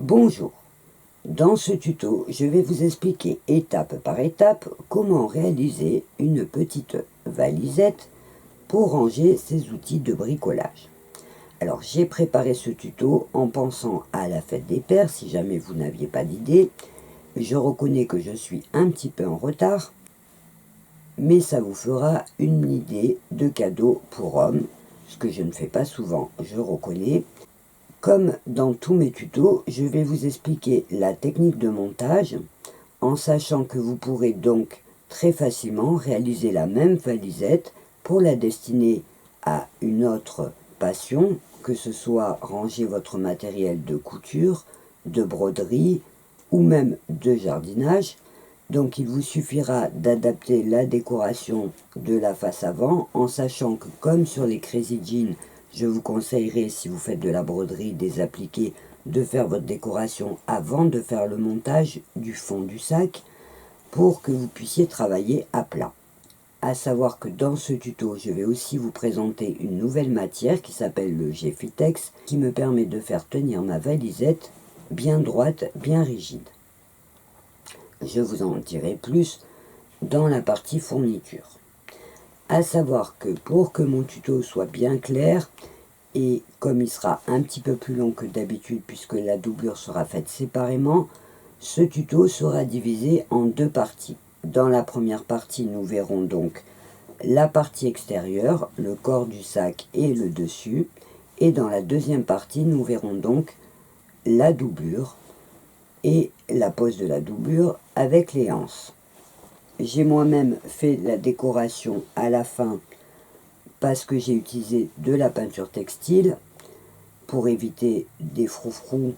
Bonjour, dans ce tuto, je vais vous expliquer étape par étape comment réaliser une petite valisette pour ranger ces outils de bricolage. Alors j'ai préparé ce tuto en pensant à la fête des pères, si jamais vous n'aviez pas d'idée. Je reconnais que je suis un petit peu en retard, mais ça vous fera une idée de cadeau pour homme, ce que je ne fais pas souvent, je reconnais. Comme dans tous mes tutos, je vais vous expliquer la technique de montage, en sachant que vous pourrez donc très facilement réaliser la même valisette pour la destiner à une autre passion, que ce soit ranger votre matériel de couture, de broderie ou même de jardinage. Donc il vous suffira d'adapter la décoration de la face avant, en sachant que comme sur les Crazy Jeans, je vous conseillerais, si vous faites de la broderie, des appliqués, de faire votre décoration avant de faire le montage du fond du sac pour que vous puissiez travailler à plat. À savoir que dans ce tuto, je vais aussi vous présenter une nouvelle matière qui s'appelle le G-Fitex, qui me permet de faire tenir ma valisette bien droite, bien rigide. Je vous en dirai plus dans la partie fourniture. À savoir que pour que mon tuto soit bien clair, et comme il sera un petit peu plus long que d'habitude puisque la doublure sera faite séparément, ce tuto sera divisé en deux parties. Dans la première partie, nous verrons donc la partie extérieure, le corps du sac et le dessus. Et dans la deuxième partie, nous verrons donc la doublure et la pose de la doublure avec les anses. J'ai moi-même fait la décoration à la fin parce que j'ai utilisé de la peinture textile pour éviter des froufrous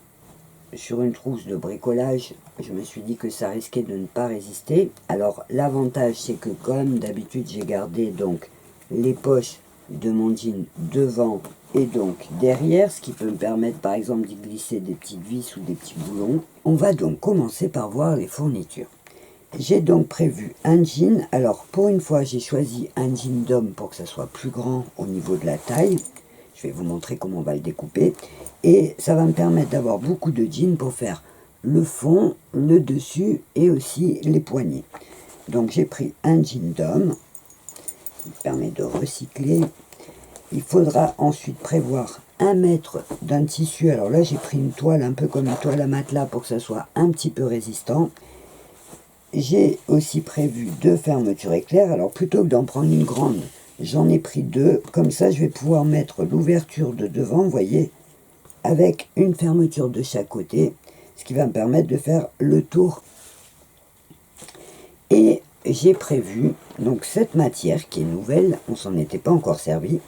sur une trousse de bricolage. Je me suis dit que ça risquait de ne pas résister. Alors l'avantage, c'est que comme d'habitude, j'ai gardé donc les poches de mon jean devant et donc derrière, ce qui peut me permettre par exemple d'y glisser des petites vis ou des petits boulons. On va donc commencer par voir les fournitures. J'ai donc prévu un jean. Alors pour une fois, j'ai choisi un jean d'homme pour que ça soit plus grand au niveau de la taille. Je vais vous montrer comment on va le découper. Et ça va me permettre d'avoir beaucoup de jeans pour faire le fond, le dessus et aussi les poignets. Donc j'ai pris un jean d'homme qui permet de recycler. Il faudra ensuite prévoir 1 mètre d'un tissu. Alors là j'ai pris une toile un peu comme une toile à matelas pour que ça soit un petit peu résistant. J'ai aussi prévu 2 fermetures éclair. Alors plutôt que d'en prendre une grande, j'en ai pris 2. Comme ça, je vais pouvoir mettre l'ouverture de devant, vous voyez, avec une fermeture de chaque côté, ce qui va me permettre de faire le tour. Et j'ai prévu donc cette matière qui est nouvelle, on s'en était pas encore servi,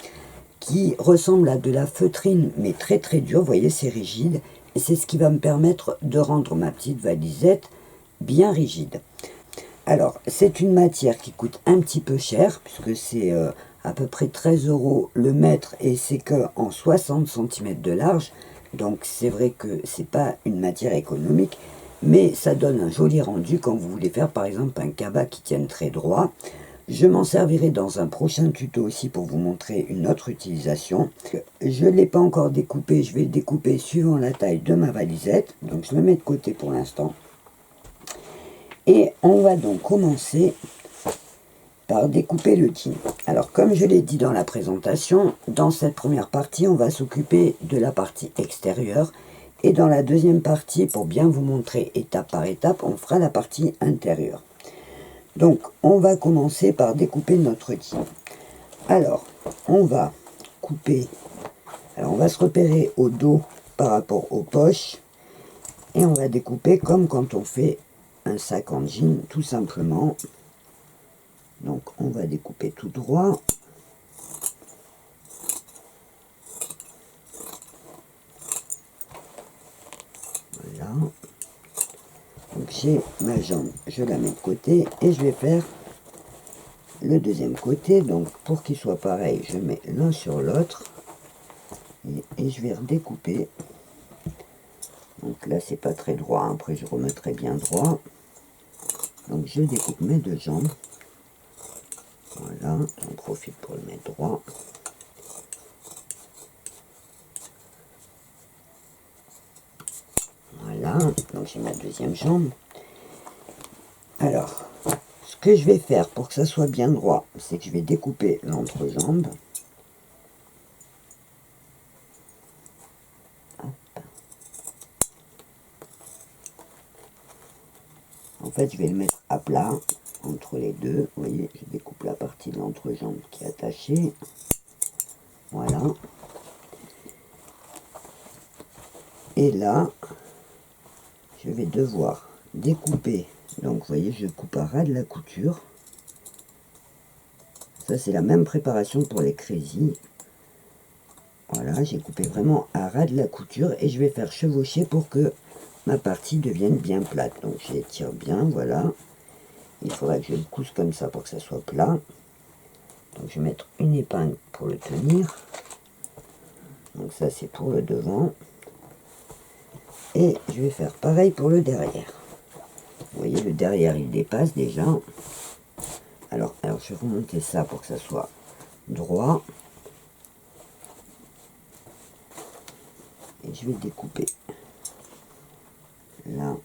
qui ressemble à de la feutrine, mais très très dure, vous voyez, c'est rigide. Et c'est ce qui va me permettre de rendre ma petite valisette bien rigide. Alors, c'est une matière qui coûte un petit peu cher, puisque c'est à peu près 13 € le mètre, et c'est que en 60 cm de large. Donc c'est vrai que c'est pas une matière économique, mais ça donne un joli rendu quand vous voulez faire par exemple un cabas qui tienne très droit. Je m'en servirai dans un prochain tuto aussi pour vous montrer une autre utilisation. Je ne l'ai pas encore découpé, je vais le découper suivant la taille de ma valisette, donc je le mets de côté pour l'instant. Et on va donc commencer par découper le jean. Alors comme je l'ai dit dans la présentation, dans cette première partie, on va s'occuper de la partie extérieure. Et dans la deuxième partie, pour bien vous montrer étape par étape, on fera la partie intérieure. Donc on va commencer par découper notre jean. Alors on va couper, alors on va se repérer au dos par rapport aux poches. Et on va découper comme quand on fait un sac en jean, tout simplement. Donc on va découper tout droit. Voilà. Donc j'ai ma jambe, je la mets de côté et je vais faire le deuxième côté. Donc pour qu'il soit pareil, je mets l'un sur l'autre et je vais redécouper. Donc là c'est pas très droit, après je remettrai bien droit. Donc je découpe mes deux jambes. Voilà, j'en profite pour le mettre droit. donc j'ai ma deuxième jambe. Alors, ce que je vais faire pour que ça soit bien droit, c'est que je vais découper l'entrejambe. En fait, je vais le mettre à plat entre les deux. Vous voyez, je découpe la partie de l'entrejambe qui est attachée. Voilà. Et là, je vais devoir découper. Donc, vous voyez, je coupe à ras de la couture. Ça, c'est la même préparation pour les crazy. Voilà, j'ai coupé vraiment à ras de la couture et je vais faire chevaucher pour que ma partie devienne bien plate. Donc, j'étire bien, voilà. Il faudra que je le cousse comme ça pour que ça soit plat. Donc, je vais mettre une épingle pour le tenir. Donc, ça, c'est pour le devant. Et je vais faire pareil pour le derrière. Vous voyez, le derrière, il dépasse déjà. Alors je vais remonter ça pour que ça soit droit. Et je vais découper là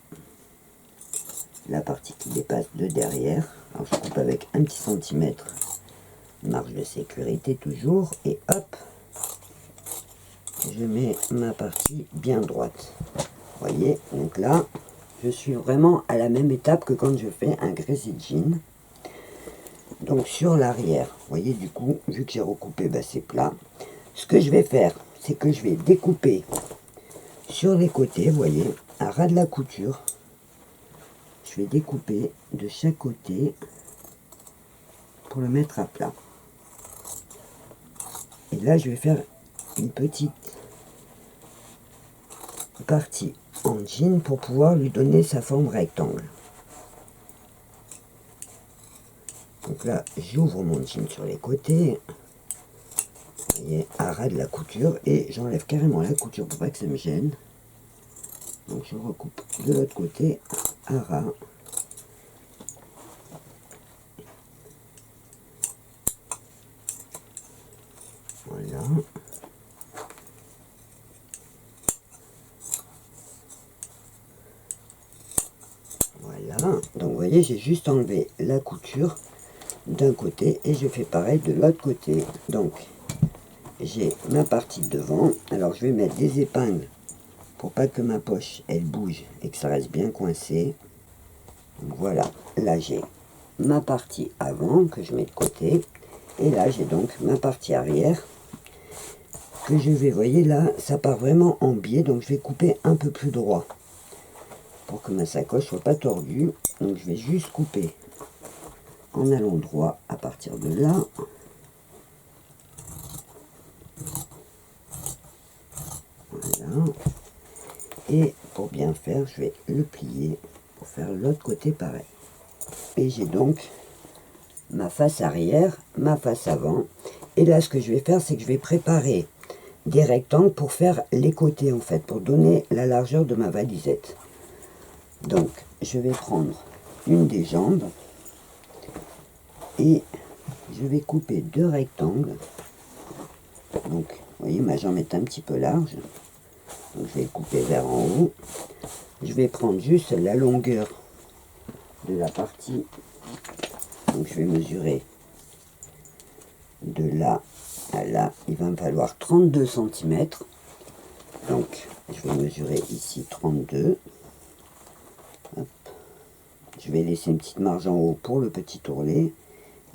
la partie qui dépasse de derrière. Alors je coupe avec un petit centimètre, marge de sécurité toujours. Et hop, je mets ma partie bien droite. Vous voyez, donc là, je suis vraiment à la même étape que quand je fais un crazy jean. Donc sur l'arrière, vous voyez, du coup, vu que j'ai recoupé, c'est plat. Ce que je vais faire, c'est que je vais découper sur les côtés, vous voyez, à ras de la couture. Je vais découper de chaque côté pour le mettre à plat. Et là, je vais faire une petite partie en jean pour pouvoir lui donner sa forme rectangle. Donc là, j'ouvre mon jean sur les côtés, vous voyez, à ras de la couture, et j'enlève carrément la couture pour pas que ça me gêne. Donc je recoupe de l'autre côté à ras. Voilà. Voilà. Donc vous voyez, j'ai juste enlevé la couture d'un côté et je fais pareil de l'autre côté. Donc j'ai ma partie de devant. Alors je vais mettre des épingles pour pas que ma poche elle bouge et que ça reste bien coincé. Donc voilà, là j'ai ma partie avant que je mets de côté et là j'ai donc ma partie arrière que je vais, voyez là, ça part vraiment en biais, donc je vais couper un peu plus droit pour que ma sacoche soit pas tordue. Donc je vais juste couper en allant droit à partir de là. Voilà. Et pour bien faire, je vais le plier pour faire l'autre côté pareil. Et j'ai donc ma face arrière, ma face avant. Et là, ce que je vais faire, c'est que je vais préparer des rectangles pour faire les côtés, en fait, pour donner la largeur de ma valisette. Donc, je vais prendre une des jambes et je vais couper deux rectangles. Donc, vous voyez, ma jambe est un petit peu large. Donc, je vais couper vers en haut. Je vais prendre juste la longueur de la partie. Donc, je vais mesurer de là à là. Il va me falloir 32 cm. Donc, je vais mesurer ici 32. Hop. Je vais laisser une petite marge en haut pour le petit ourlet.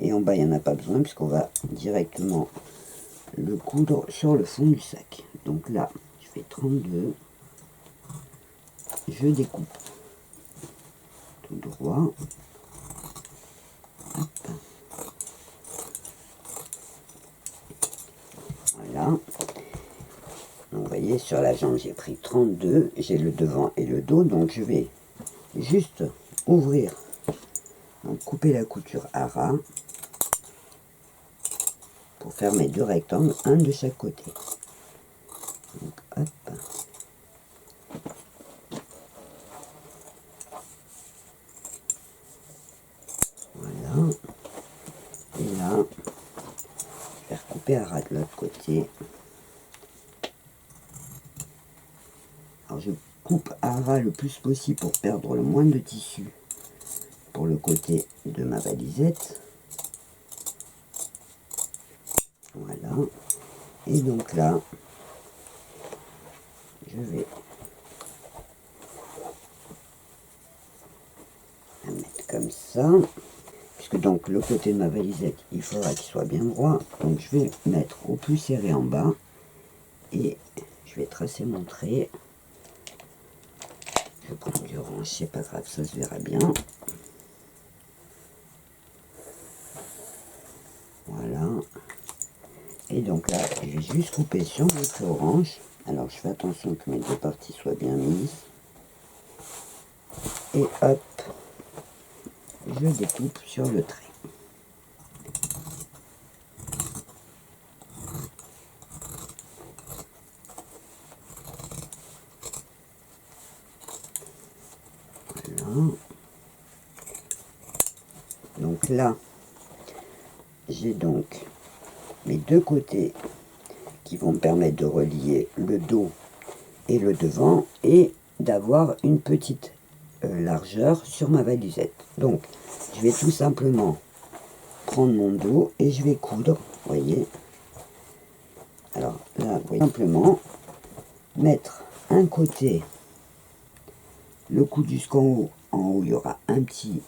Et en bas, il n'y en a pas besoin puisqu'on va directement le coudre sur le fond du sac. Donc là, je fais 32. Je découpe tout droit. Hop. Voilà. Donc, vous voyez, sur la jambe, j'ai pris 32. J'ai le devant et le dos. Donc, je vais juste ouvrir. Donc, couper la couture à ras pour faire mes deux rectangles, un de chaque côté. Donc, hop. Voilà. Et là, je vais recouper à ras de l'autre côté. Alors, je coupe à ras le plus possible pour perdre le moins de tissu pour le côté de ma valisette. Voilà. Et donc là, je vais la mettre comme ça. Puisque donc le côté de ma valisette, il faudra qu'il soit bien droit. Donc je vais mettre au plus serré en bas. Et je vais tracer mon trait. Je vais prendre du orange, c'est pas grave, ça se verra bien. Voilà. Et donc là, je vais juste couper sur mon trait orange. Alors je fais attention que mes deux parties soient bien mises. Et hop, je découpe sur le trait. Voilà. Donc là, j'ai donc mes deux côtés qui vont me permettre de relier le dos et le devant et d'avoir une petite largeur sur ma valisette. Donc je vais tout simplement prendre mon dos et je vais coudre, vous voyez. Alors là, vous voyez, simplement mettre un côté, le coude jusqu'en haut. En haut, il y aura un petit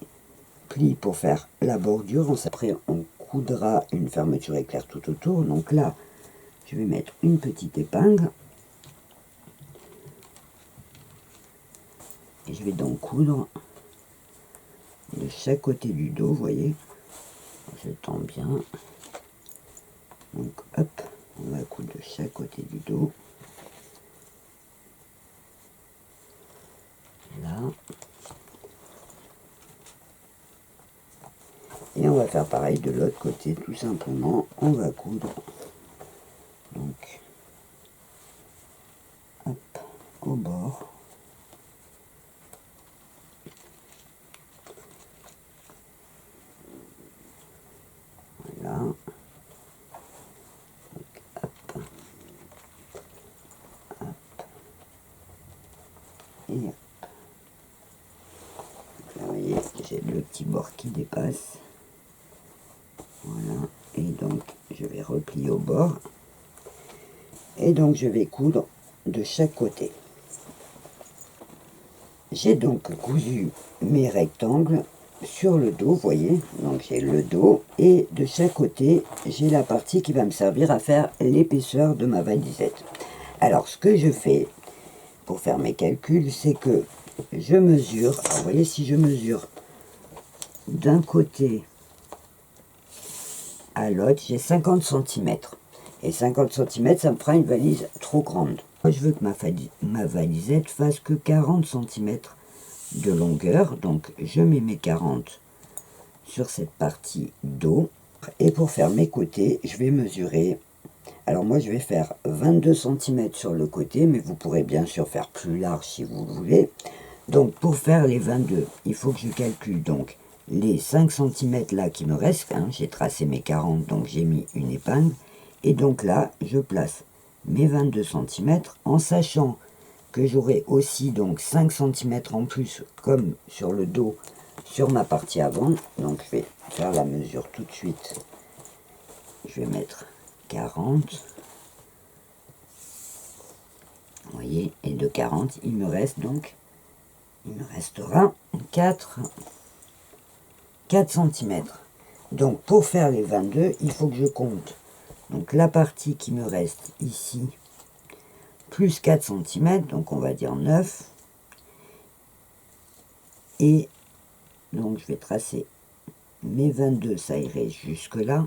pli pour faire la bordure. Après, on coudra une fermeture éclair tout autour. Donc là, je vais mettre une petite épingle. Et je vais donc coudre de chaque côté du dos, vous voyez. Je tends bien. Donc hop, on va coudre de chaque côté du dos. Là. Et on va faire pareil de l'autre côté, tout simplement. On va coudre. Donc, hop, au bord. Voilà. Donc, hop. Hop. Et hop. Donc là, vous voyez, j'ai le petit bord qui dépasse. Voilà. Et donc, je vais replier au bord. Et donc, je vais coudre de chaque côté. J'ai donc cousu mes rectangles sur le dos, vous voyez. Donc, j'ai le dos et de chaque côté, j'ai la partie qui va me servir à faire l'épaisseur de ma valisette. Alors, ce que je fais pour faire mes calculs, c'est que je mesure. Alors, vous voyez, si je mesure d'un côté à l'autre, j'ai 50 cm. Et 50 cm, ça me fera une valise trop grande. Moi, je veux que ma valisette fasse que 40 cm de longueur. Donc, je mets mes 40 sur cette partie dos. Et pour faire mes côtés, je vais mesurer. Alors, moi, je vais faire 22 cm sur le côté, mais vous pourrez bien sûr faire plus large si vous voulez. Donc, pour faire les 22, il faut que je calcule donc les 5 cm là qui me restent, hein, j'ai tracé mes 40, donc j'ai mis une épingle, et donc là, je place mes 22 cm, en sachant que j'aurai aussi donc 5 cm en plus, comme sur le dos, sur ma partie avant. Donc je vais faire la mesure tout de suite. Je vais mettre 40. Vous voyez, et de 40, il me reste donc, il me restera 4 cm. Donc pour faire les 22, il faut que je compte donc la partie qui me reste ici, plus 4 cm, donc on va dire 9. Et donc je vais tracer mes 22, ça irait jusque là.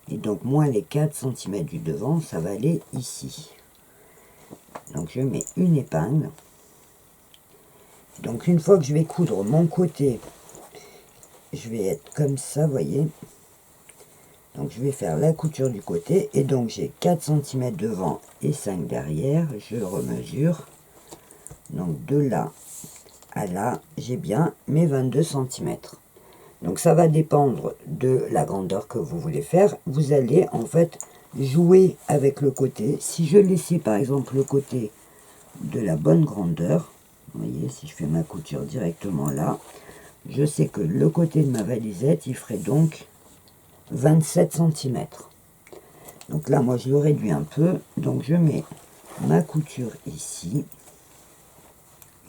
Et donc moins les 4 cm du devant, ça va aller ici. Donc je mets une épingle. Donc une fois que je vais coudre mon côté, je vais être comme ça, vous voyez. Donc je vais faire la couture du côté. Et donc j'ai 4 cm devant et 5 derrière. Je remesure. Donc de là à là, j'ai bien mes 22 cm. Donc ça va dépendre de la grandeur que vous voulez faire. Vous allez en fait jouer avec le côté. Si je laissais par exemple le côté de la bonne grandeur. Vous voyez, si je fais ma couture directement là, je sais que le côté de ma valisette, il ferait donc 27 cm. Donc là, moi, je le réduis un peu. Donc, je mets ma couture ici.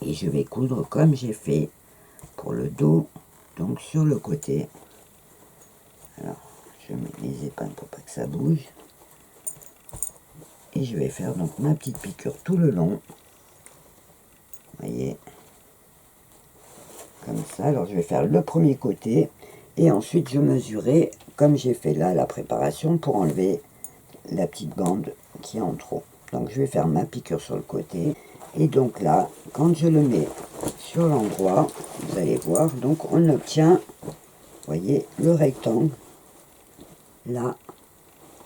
Et je vais coudre comme j'ai fait pour le dos. Donc, sur le côté. Alors, je mets les épingles pour pas que ça bouge. Et je vais faire donc ma petite piqûre tout le long. Vous voyez, comme ça. Alors je vais faire le premier côté et ensuite je mesurerai comme j'ai fait là la préparation pour enlever la petite bande qui est en trop. Donc je vais faire ma piqûre sur le côté et donc là quand je le mets sur l'endroit, vous allez voir, donc on obtient, vous voyez, le rectangle là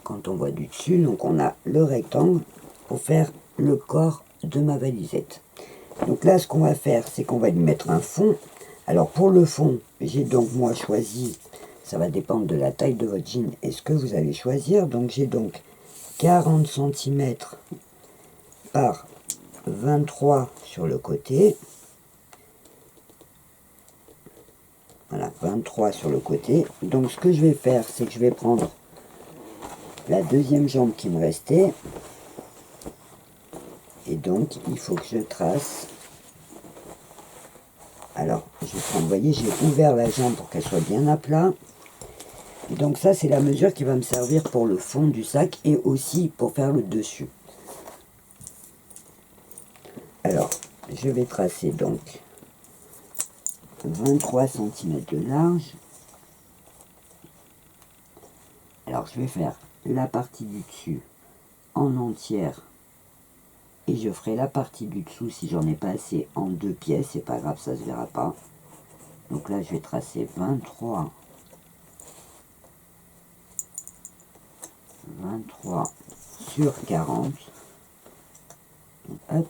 quand on voit du dessus. Donc on a le rectangle pour faire le corps de ma valisette. Donc là, ce qu'on va faire, c'est qu'on va lui mettre un fond. Alors pour le fond, j'ai donc moi choisi, ça va dépendre de la taille de votre jean et ce que vous allez choisir. Donc j'ai donc 40 cm par 23 sur le côté. Voilà, 23 sur le côté. Donc ce que je vais faire, c'est que je vais prendre la deuxième jambe qui me restait. Et donc, il faut que je trace. Alors, je vais prendre, vous voyez, j'ai ouvert la jambe pour qu'elle soit bien à plat. Et donc ça, c'est la mesure qui va me servir pour le fond du sac et aussi pour faire le dessus. Alors, je vais tracer donc 23 cm de large. Alors, je vais faire la partie du dessus en entière. Et je ferai la partie du dessous, si j'en ai pas assez, en deux pièces. C'est pas grave, ça se verra pas. Donc là, je vais tracer 23 sur 40. Hop.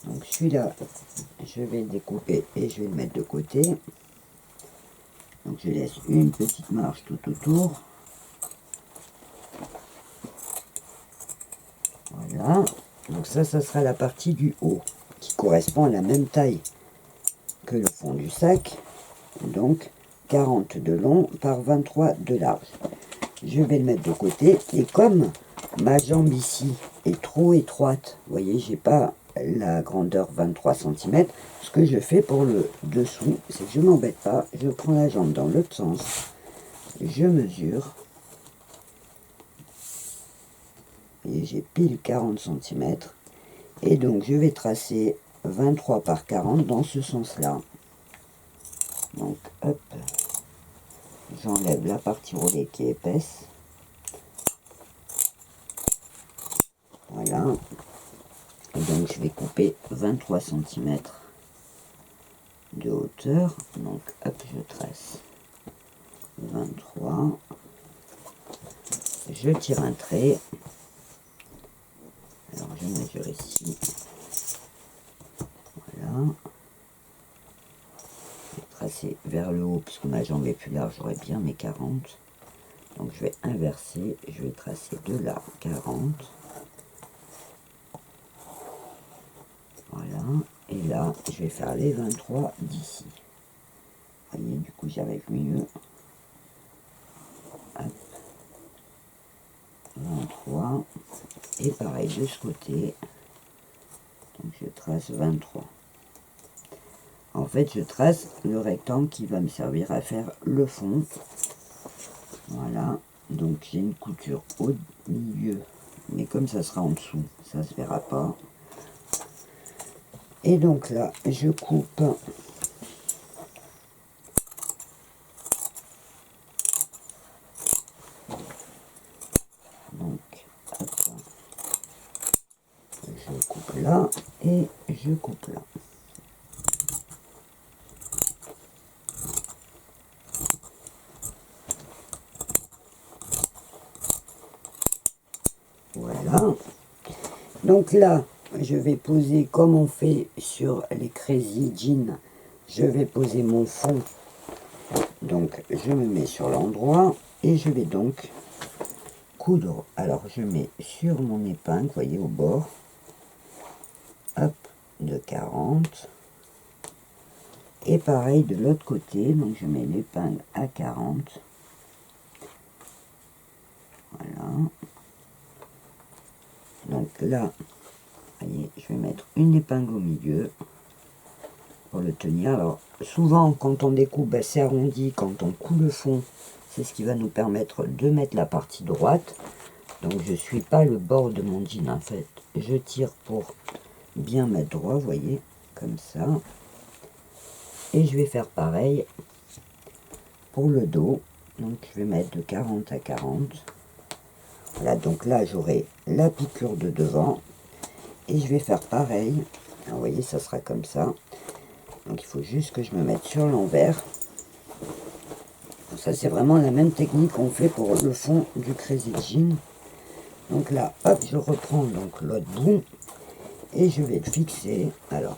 Donc celui-là, je vais le découper et je vais le mettre de côté. Donc je laisse une petite marge tout autour. Voilà. Donc ça sera la partie du haut, qui correspond à la même taille que le fond du sac. Donc 40 de long par 23 de large. Je vais le mettre de côté. Et comme ma jambe ici est trop étroite, vous voyez, j'ai pas la grandeur 23 cm, ce que je fais pour le dessous, c'est que je m'embête pas, je prends la jambe dans l'autre sens, je mesure, et j'ai pile 40 cm, et donc je vais tracer 23 par 40 dans ce sens-là. Donc hop, j'enlève la partie roulée qui est épaisse. Voilà. Et donc je vais couper 23 cm de hauteur. Donc hop, je trace 23. Je tire un trait. Alors je mesure ici. Voilà. Je vais tracer vers le haut puisque ma jambe est plus large, j'aurai bien mes 40. Donc je vais inverser, je vais tracer de là 40. Voilà, et là je vais faire les 23 d'ici. Vous voyez, du coup j'arrive mieux. Hop. 23. Et pareil de ce côté. Donc je trace 23. En fait, je trace le rectangle qui va me servir à faire le fond. Voilà. Donc j'ai une couture au milieu. Mais comme ça sera en dessous, ça se verra pas. Et donc là, je coupe. Donc, hop, je coupe là et je coupe là. Voilà. Donc là, je vais poser comme on fait sur les Crazy Jeans. Je vais poser mon fond. Donc je me mets sur l'endroit et je vais donc coudre. Alors je mets sur mon épingle, vous voyez au bord. hop, de 40. Et pareil de l'autre côté, donc je mets l'épingle à 40. Voilà. Donc là, voyez, je vais mettre une épingle au milieu pour le tenir. Alors souvent quand on découpe, ben, c'est arrondi. Quand on coud le fond, c'est ce qui va nous permettre de mettre la partie droite. Donc je ne suis pas le bord de mon jean en fait. Je tire pour bien mettre droit, vous voyez, comme ça. Et je vais faire pareil pour le dos. Donc je vais mettre de 40 à 40. Voilà, donc là j'aurai la piqûre de devant. Et je vais faire pareil. Alors, vous voyez, ça sera comme ça. Donc il faut juste que je me mette sur l'envers. Ça c'est vraiment la même technique qu'on fait pour le fond du Crazy Jean. Donc là, hop, je reprends donc l'autre bout. Et je vais le fixer. Alors,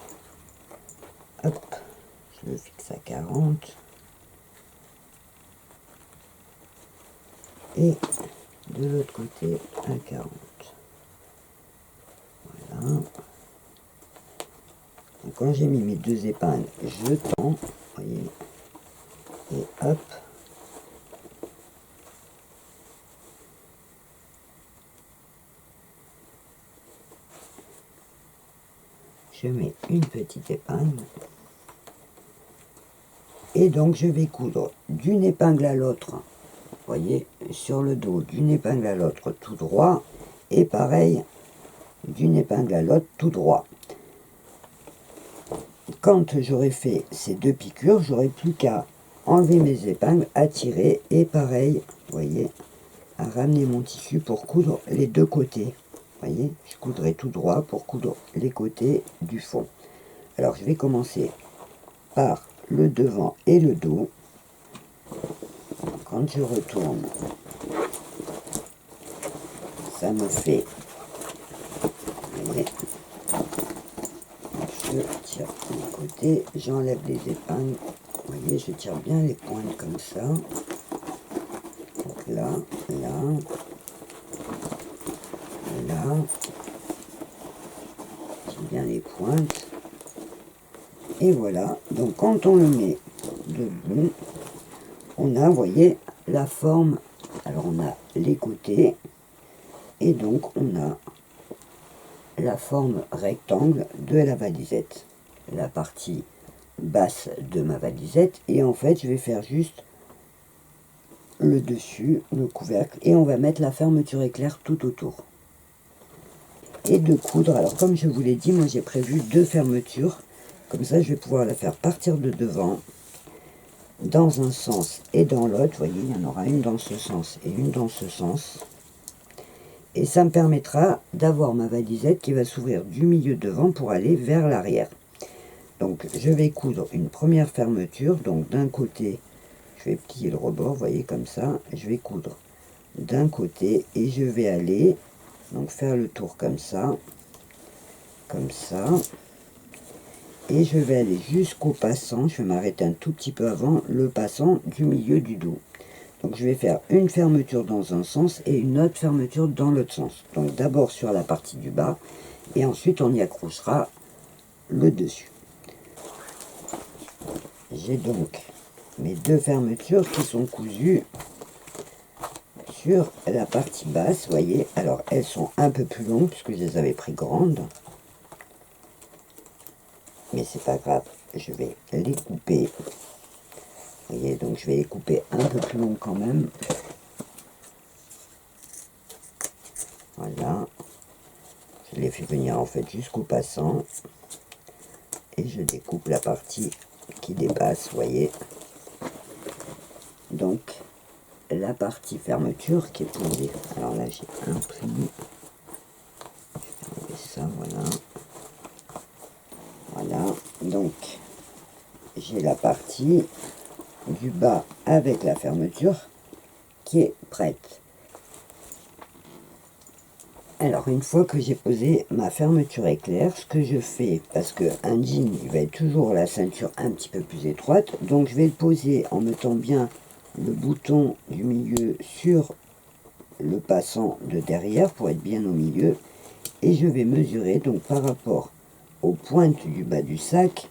hop, je le fixe à 40. Et de l'autre côté à 40. Voilà. Donc quand j'ai mis mes deux épingles, je tends, voyez, et hop. Je mets une petite épingle. Et donc je vais coudre d'une épingle à l'autre, voyez, sur le dos, d'une épingle à l'autre tout droit. Et pareil, d'une épingle à l'autre tout droit. Quand j'aurai fait ces deux piqûres, j'aurai plus qu'à enlever mes épingles, à tirer et pareil, voyez, à ramener mon tissu pour coudre les deux côtés. Voyez, je coudrai tout droit pour coudre les côtés du fond. Alors je vais commencer par le devant et le dos. Quand je retourne, ça me fait, voyez, je tire d'un côté, j'enlève les épingles, vous voyez, je tire bien les pointes comme ça. Donc là, là, là, je tire bien les pointes. Et voilà, donc quand on le met debout, on a, vous voyez, la forme. Alors on a les côtés, et donc on a la forme rectangle de la valisette. La partie basse de ma valisette, et en fait je vais faire juste le dessus, le couvercle, et on va mettre la fermeture éclair tout autour. Et de coudre, alors comme je vous l'ai dit, moi j'ai prévu deux fermetures, comme ça je vais pouvoir la faire partir de devant, dans un sens et dans l'autre, vous voyez, il y en aura une dans ce sens et une dans ce sens. Et ça me permettra d'avoir ma valisette qui va s'ouvrir du milieu devant pour aller vers l'arrière. Donc je vais coudre une première fermeture, donc d'un côté, je vais plier le rebord, vous voyez comme ça, je vais coudre d'un côté et je vais aller, donc faire le tour comme ça, et je vais aller jusqu'au passant, je vais m'arrêter un tout petit peu avant le passant du milieu du dos. Donc je vais faire une fermeture dans un sens et une autre fermeture dans l'autre sens. Donc d'abord sur la partie du bas et ensuite on y accrochera le dessus. J'ai donc mes deux fermetures qui sont cousues sur la partie basse, vous voyez. Alors elles sont un peu plus longues puisque je les avais pris grandes. Mais c'est pas grave, je vais les couper. Vous voyez, donc je vais les couper un peu plus longues quand même. Voilà. Je les fais venir en fait jusqu'au passant. Et je découpe la partie qui dépasse, vous voyez. Donc, la partie fermeture qui est posée. Alors là, j'ai un pli. Je vais enlever ça, voilà. Voilà, donc j'ai la partie du bas avec la fermeture qui est prête. Alors une fois que j'ai posé ma fermeture éclair, ce que je fais, parce que un jean il va être toujours la ceinture un petit peu plus étroite, donc je vais le poser en mettant bien le bouton du milieu sur le passant de derrière pour être bien au milieu, et je vais mesurer donc par rapport aux pointes du bas du sac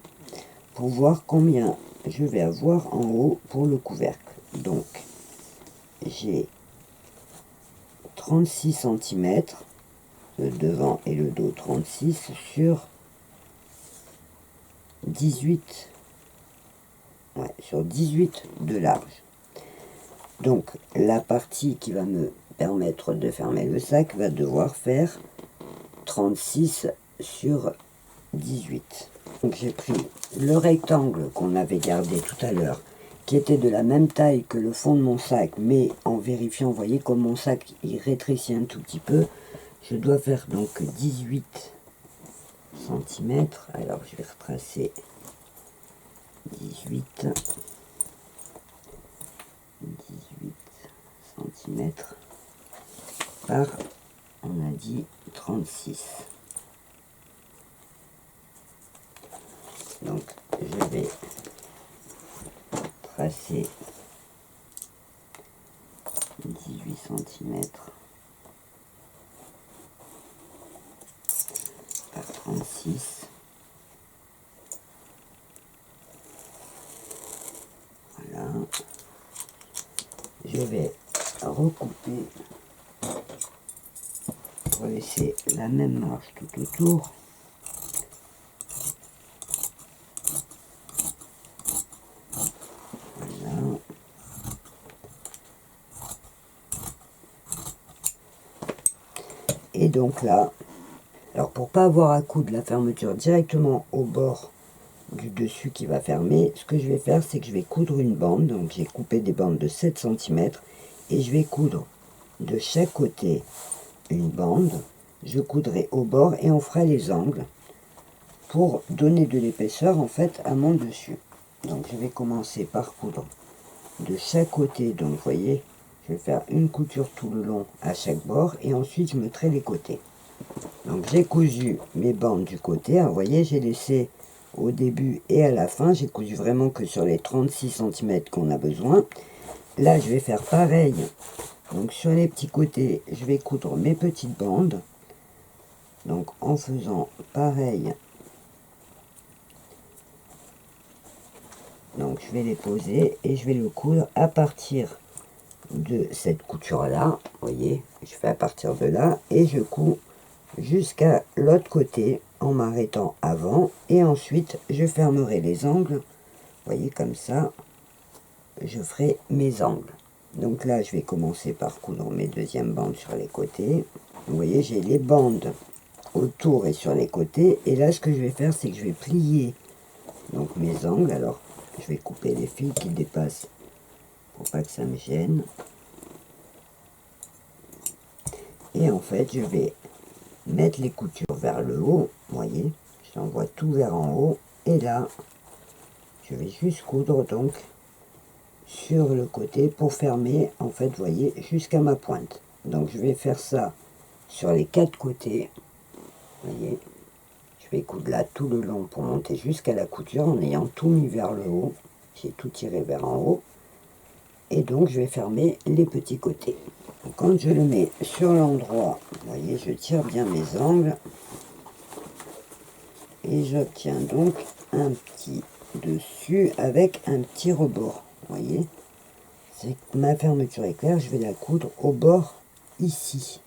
pour voir combien je vais avoir en haut pour le couvercle. Donc j'ai 36 cm, le devant et le dos 36 sur 18, ouais, sur 18 de large. Donc la partie qui va me permettre de fermer le sac va devoir faire 36 sur 18. Donc j'ai pris le rectangle qu'on avait gardé tout à l'heure, qui était de la même taille que le fond de mon sac, mais en vérifiant, vous voyez comme mon sac il rétrécit un tout petit peu, je dois faire donc 18 cm. Alors je vais retracer 18 cm par, on a dit 36. Donc je vais tracer 18 cm par 36. Voilà. Je vais recouper pour laisser la même marge tout autour. Voilà. Et donc là, alors pour pas avoir à coudre la fermeture directement au bord du dessus qui va fermer, ce que je vais faire, c'est que je vais coudre une bande. Donc j'ai coupé des bandes de 7 cm et je vais coudre de chaque côté une bande. Je coudrai au bord et on fera les angles pour donner de l'épaisseur en fait à mon dessus. Donc je vais commencer par coudre de chaque côté. Donc vous voyez, je vais faire une couture tout le long à chaque bord et ensuite je mettrai les côtés. Donc j'ai cousu mes bandes du côté, vous voyez, j'ai laissé au début et à la fin, j'ai cousu vraiment que sur les 36 cm qu'on a besoin. Là je vais faire pareil, donc sur les petits côtés je vais coudre mes petites bandes, donc en faisant pareil. Donc je vais les poser et je vais le coudre à partir de cette couture là, vous voyez, je fais à partir de là et je couds jusqu'à l'autre côté en m'arrêtant avant et ensuite je fermerai les angles, vous voyez, comme ça je ferai mes angles. Donc là je vais commencer par coudre mes deuxièmes bandes sur les côtés. Vous voyez, j'ai les bandes autour et sur les côtés et là ce que je vais faire, c'est que je vais plier donc mes angles. Alors je vais couper les fils qui dépassent pour pas que ça me gêne. Et en fait, je vais mettre les coutures vers le haut. Vous voyez, j'envoie tout vers en haut. Et là, je vais juste coudre donc sur le côté pour fermer, en fait, vous voyez, jusqu'à ma pointe. Donc je vais faire ça sur les 4 côtés. Vous voyez, je vais coudre là tout le long pour monter jusqu'à la couture en ayant tout mis vers le haut. J'ai tout tiré vers en haut. Et donc je vais fermer les petits côtés. Donc, quand je le mets sur l'endroit, vous voyez, je tire bien mes angles. Et j'obtiens donc un petit dessus avec un petit rebord. Vous voyez, c'est ma fermeture éclair, je vais la coudre au bord ici.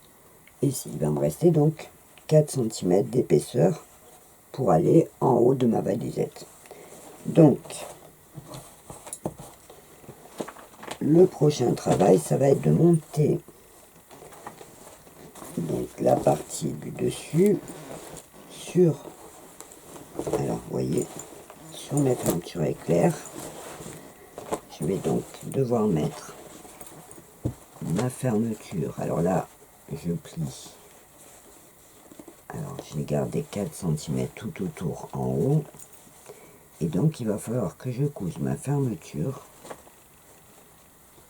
Et il va me rester donc 4 cm d'épaisseur pour aller en haut de ma valisette. Donc, le prochain travail, ça va être de monter donc la partie du dessus sur, alors vous voyez, sur ma fermeture éclair. Je vais donc devoir mettre ma fermeture. Alors là, je plie. Alors j'ai gardé 4 cm tout autour en haut. Et donc il va falloir que je couse ma fermeture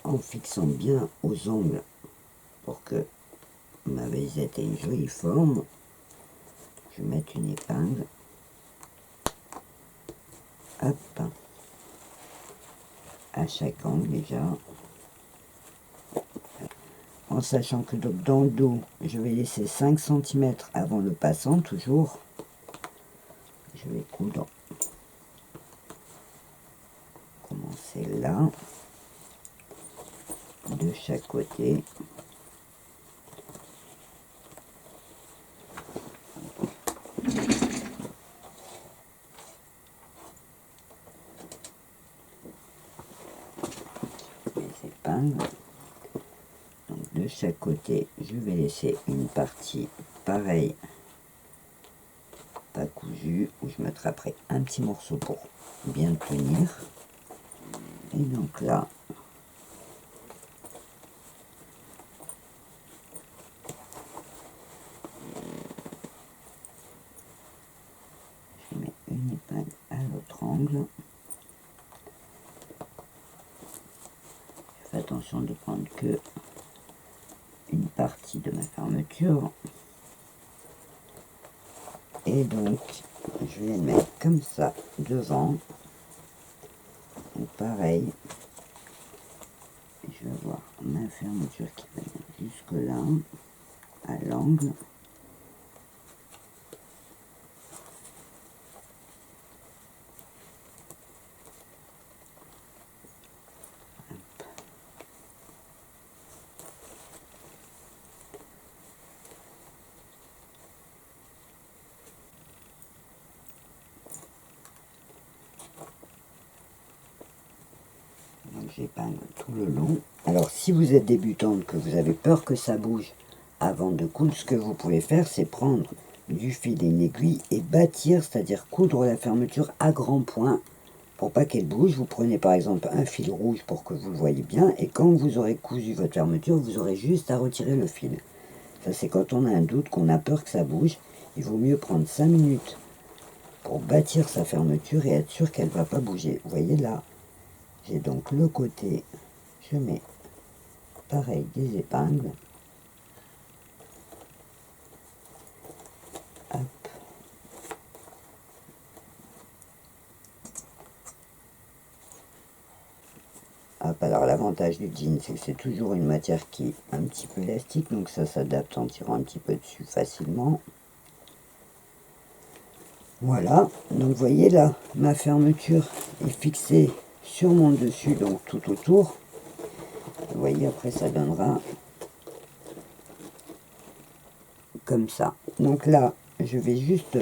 en fixant bien aux angles pour que ma valisette ait une jolie forme. Je vais mettre une épingle. Hop. À chaque angle déjà. En sachant que donc dans le dos, je vais laisser 5 cm avant le passant toujours. coudre. Commencer là, de chaque côté. Les épingles. Donc de chaque côté, je vais laisser une partie pareille, pas cousue, où je m'attraperai un petit morceau pour bien tenir. Et donc là, je mets une épingle à l'autre angle. Je fais attention de prendre que une partie de ma fermeture. Et donc, je vais le mettre comme ça devant. Donc pareil, je vais avoir ma fermeture qui va jusque là, à l'angle. Donc j'épingle tout le long. Alors si vous êtes débutante, que vous avez peur que ça bouge avant de coudre, ce que vous pouvez faire, c'est prendre du fil et une aiguille et bâtir, c'est-à-dire coudre la fermeture à grands points pour pas qu'elle bouge. Vous prenez par exemple un fil rouge pour que vous le voyez bien, et quand vous aurez cousu votre fermeture, vous aurez juste à retirer le fil. Ça, c'est quand on a un doute, qu'on a peur que ça bouge. Il vaut mieux prendre 5 minutes pour bâtir sa fermeture et être sûr qu'elle ne va pas bouger. Vous voyez là, j'ai donc le côté, je mets pareil des épingles. Hop. Hop, alors l'avantage du jean, c'est que c'est toujours une matière qui est un petit peu élastique, donc ça s'adapte en tirant un petit peu dessus facilement. Voilà, donc vous voyez là, ma fermeture est fixée sur mon dessus, donc tout autour. Vous voyez, après ça donnera comme ça. Donc là, je vais juste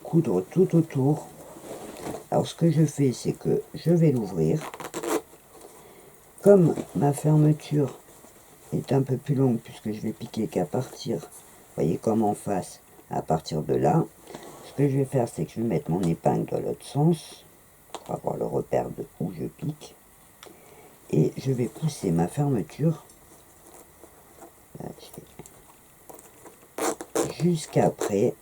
coudre tout autour. Alors ce que je fais, c'est que je vais l'ouvrir. Comme ma fermeture est un peu plus longue, puisque je vais piquer qu'à partir, vous voyez comme en face, à partir de là, ce que je vais faire, c'est que je vais mettre mon épingle dans l'autre sens, pour avoir le repère de où je pique, et je vais pousser ma fermeture jusqu'après.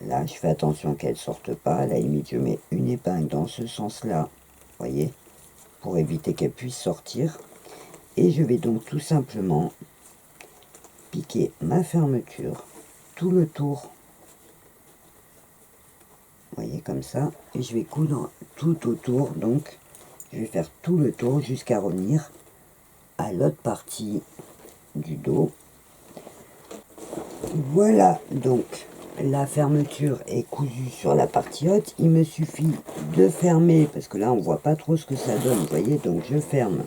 Là, je fais attention qu'elle ne sorte pas. À la limite, je mets une épingle dans ce sens-là, vous voyez, pour éviter qu'elle puisse sortir. Et je vais donc tout simplement piquer ma fermeture tout le tour, vous voyez, comme ça, et je vais coudre tout autour. Donc je vais faire tout le tour jusqu'à revenir à l'autre partie du dos. Voilà, donc la fermeture est cousue sur la partie haute. Il me suffit de fermer, parce que là on voit pas trop ce que ça donne, vous voyez, donc je ferme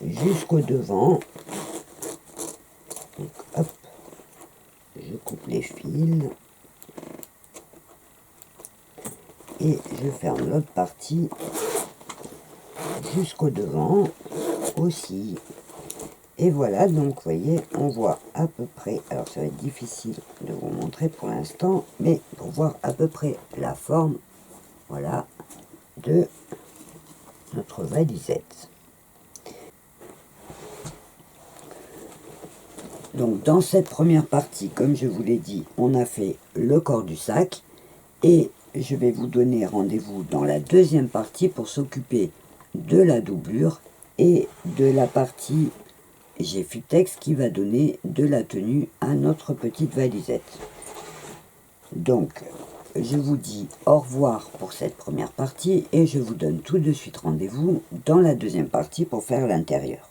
jusqu'au devant. Donc hop, je coupe les fils et je ferme l'autre partie jusqu'au devant aussi. Et voilà, donc vous voyez, on voit à peu près, alors ça va être difficile de vous montrer pour l'instant, mais pour voir à peu près la forme, voilà, de notre valisette. Donc dans cette première partie, comme je vous l'ai dit, on a fait le corps du sac, et je vais vous donner rendez-vous dans la deuxième partie pour s'occuper de la doublure et de la partie G-Futex qui va donner de la tenue à notre petite valisette. Donc je vous dis au revoir pour cette première partie et je vous donne tout de suite rendez-vous dans la deuxième partie pour faire l'intérieur.